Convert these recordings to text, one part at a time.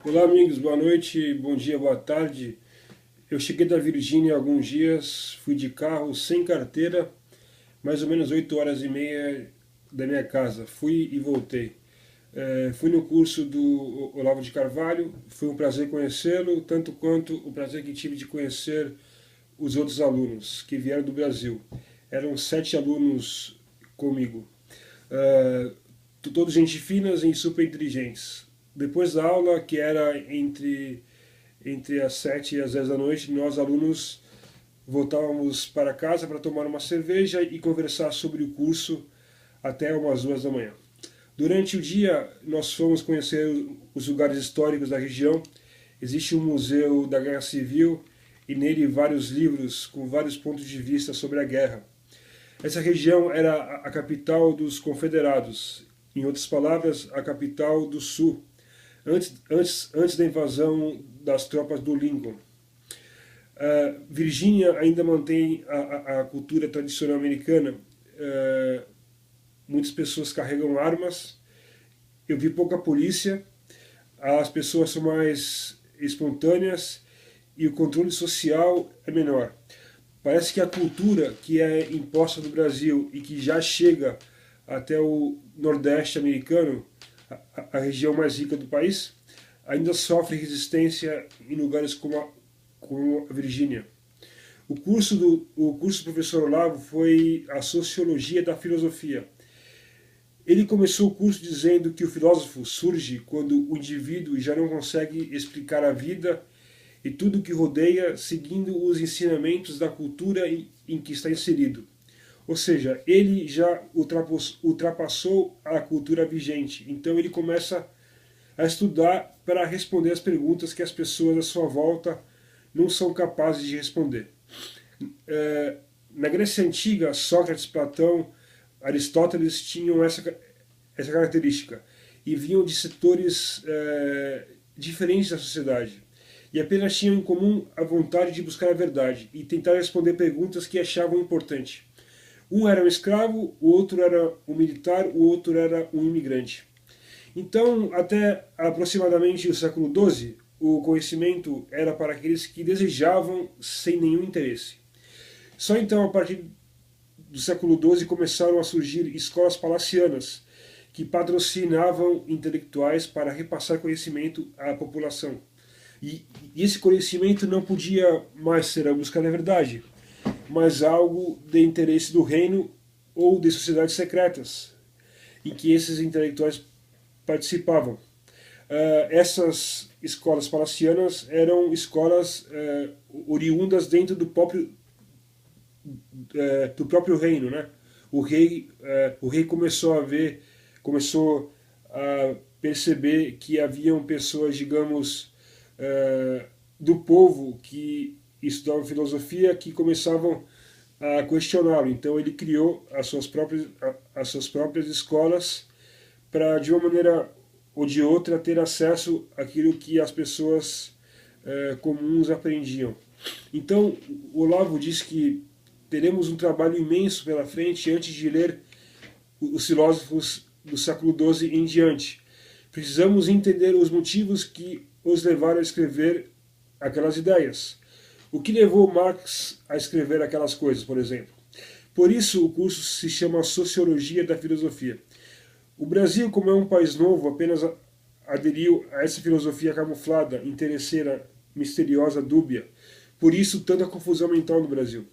Olá, amigos, boa noite, bom dia, boa tarde. Eu cheguei da Virgínia há alguns dias, fui de carro sem carteira, mais ou menos 8 horas e meia da minha casa. Fui e voltei. Fui no curso do Olavo de Carvalho, foi um prazer conhecê-lo, tanto quanto o prazer que tive de conhecer os outros alunos que vieram do Brasil. Eram 7 alunos comigo. É, Todos gente finas e super inteligentes. Depois da aula, que era entre as 7 e as 10 da noite, nós alunos voltávamos para casa para tomar uma cerveja e conversar sobre o curso até umas 2 da manhã. Durante o dia, nós fomos conhecer os lugares históricos da região. Existe um museu da Guerra Civil e nele vários livros com vários pontos de vista sobre a guerra. Essa região era a capital dos confederados, em outras palavras, a capital do Sul, antes da invasão das tropas do Lincoln. Virgínia ainda mantém a cultura tradicional americana. Muitas pessoas carregam armas. Eu vi pouca polícia. As pessoas são mais espontâneas e o controle social é menor. Parece que a cultura que é imposta no Brasil e que já chega até o Nordeste americano, a região mais rica do país, ainda sofre resistência em lugares como a Virgínia. O curso do professor Olavo foi a sociologia da filosofia. Ele começou o curso dizendo que o filósofo surge quando o indivíduo já não consegue explicar a vida e tudo o que rodeia seguindo os ensinamentos da cultura em que está inserido. Ou seja, ele já ultrapassou a cultura vigente, então ele começa a estudar para responder as perguntas que as pessoas à sua volta não são capazes de responder. Na Grécia Antiga, Sócrates, Platão, Aristóteles tinham essa característica e vinham de setores diferentes da sociedade e apenas tinham em comum a vontade de buscar a verdade e tentar responder perguntas que achavam importante. Um era um escravo, o outro era um militar, o outro era um imigrante. Então, até aproximadamente o século XII, o conhecimento era para aqueles que desejavam sem nenhum interesse. Só então, a partir do século XII, começaram a surgir escolas palacianas, que patrocinavam intelectuais para repassar conhecimento à população. E esse conhecimento não podia mais ser a busca da verdade, mas algo de interesse do reino ou de sociedades secretas, em que esses intelectuais participavam. Essas escolas palacianas eram escolas oriundas dentro do próprio reino, né? O rei começou a perceber que haviam pessoas, digamos, do povo que estudavam filosofia que começavam a questioná-lo. Então ele criou as suas próprias escolas para, de uma maneira ou de outra, ter acesso àquilo que as pessoas comuns aprendiam. Então, o Olavo diz que teremos um trabalho imenso pela frente antes de ler os filósofos do século XII em diante. Precisamos entender os motivos que os levaram a escrever aquelas ideias. O que levou Marx a escrever aquelas coisas, por exemplo? Por isso o curso se chama Sociologia da Filosofia. O Brasil, como é um país novo, apenas aderiu a essa filosofia camuflada, interesseira, misteriosa, dúbia. Por isso, tanta confusão mental no Brasil.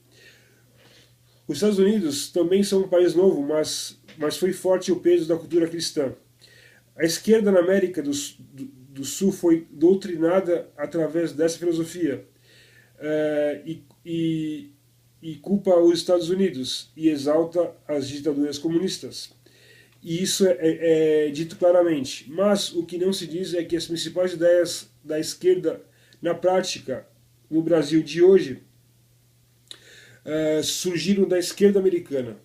Os Estados Unidos também são um país novo, mas foi forte o peso da cultura cristã. A esquerda na América do Sul foi doutrinada através dessa filosofia e culpa os Estados Unidos e exalta as ditaduras comunistas. E isso é dito claramente. Mas o que não se diz é que as principais ideias da esquerda, na prática, no Brasil de hoje, surgiram da esquerda americana.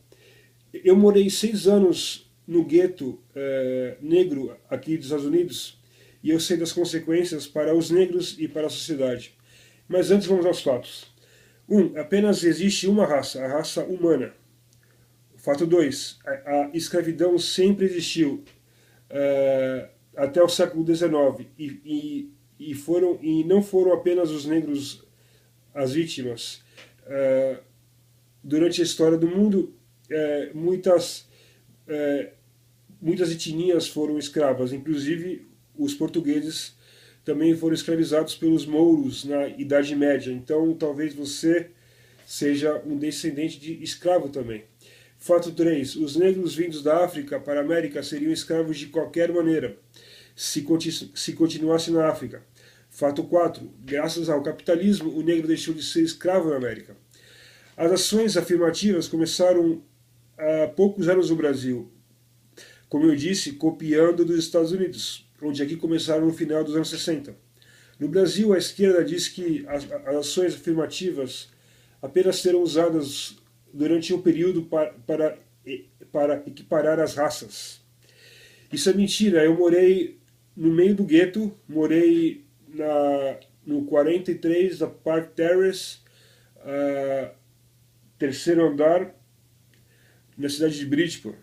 Eu morei 6 anos no gueto negro aqui dos Estados Unidos e eu sei das consequências para os negros e para a sociedade. Mas antes vamos aos fatos. Apenas existe uma raça, a raça humana. Fato 2. A escravidão sempre existiu. até o século XIX, e não foram apenas os negros as vítimas. Durante a história do mundo, muitas etnias foram escravas, inclusive os portugueses também foram escravizados pelos mouros na Idade Média. Então, talvez você seja um descendente de escravo também. Fato 3. Os negros vindos da África para a América seriam escravos de qualquer maneira, se continuasse na África. Fato 4. Graças ao capitalismo, o negro deixou de ser escravo na América. As ações afirmativas começaram há poucos anos no Brasil, como eu disse, copiando dos Estados Unidos, onde aqui começaram no final dos anos 60. No Brasil, a esquerda diz que as ações afirmativas apenas serão usadas durante um período para equiparar as raças. Isso é mentira. Eu morei no meio do gueto, morei no 43 da Park Terrace, terceiro andar, na cidade de Bridgeport,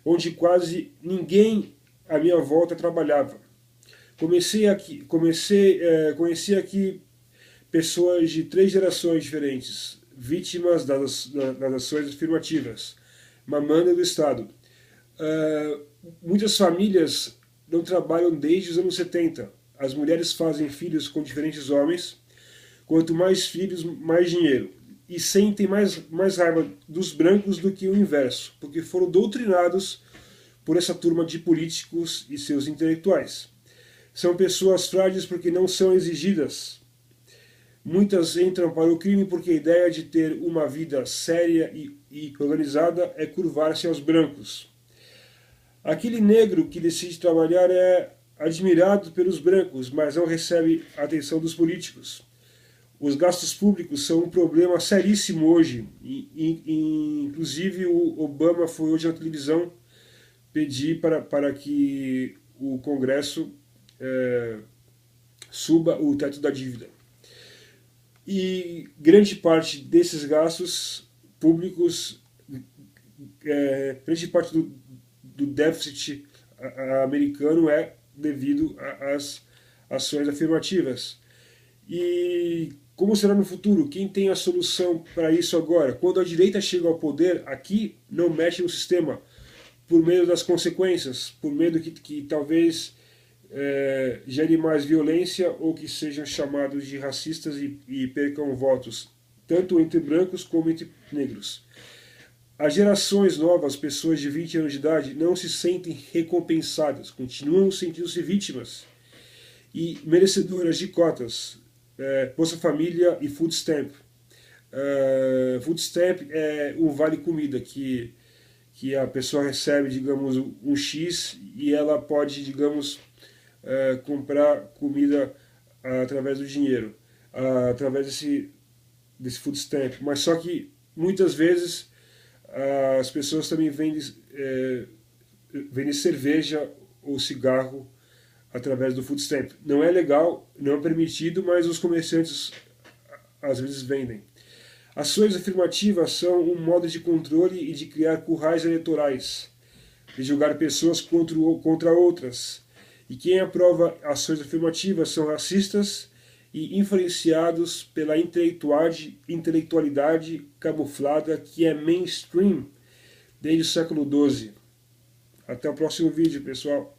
onde quase ninguém à minha volta trabalhava. Conheci aqui pessoas de 3 gerações diferentes, vítimas das ações afirmativas, mamanda do Estado. Muitas famílias não trabalham desde os anos 70. As mulheres fazem filhos com diferentes homens. Quanto mais filhos, mais dinheiro. E sentem mais raiva dos brancos do que o inverso, porque foram doutrinados por essa turma de políticos e seus intelectuais. São pessoas frágeis porque não são exigidas. Muitas entram para o crime porque a ideia de ter uma vida séria e organizada é curvar-se aos brancos. Aquele negro que decide trabalhar é admirado pelos brancos, mas não recebe a atenção dos políticos. Os gastos públicos são um problema seríssimo hoje. Inclusive, o Obama foi hoje na televisão pedir para que o Congresso suba o teto da dívida. E grande parte desses gastos públicos, grande parte do déficit americano é devido às ações afirmativas. E como será no futuro? Quem tem a solução para isso agora? Quando a direita chega ao poder, aqui não mexe no sistema, por medo das consequências, por medo que talvez gere mais violência ou que sejam chamados de racistas e percam votos, tanto entre brancos como entre negros. As gerações novas, pessoas de 20 anos de idade, não se sentem recompensadas, continuam sentindo-se vítimas e merecedoras de cotas, Bolsa Família e Food Stamp. Food Stamp é um vale-comida que a pessoa recebe, digamos, um X e ela pode, digamos, comprar comida através do dinheiro, através desse Food Stamp. Mas só que muitas vezes as pessoas também vendem cerveja ou cigarro através do Food Stamp. Não é legal, não é permitido, mas os comerciantes às vezes vendem. Ações afirmativas são um modo de controle e de criar currais eleitorais, de julgar pessoas contra outras. E quem aprova ações afirmativas são racistas e influenciados pela intelectualidade camuflada que é mainstream desde o século XII. Até o próximo vídeo, pessoal.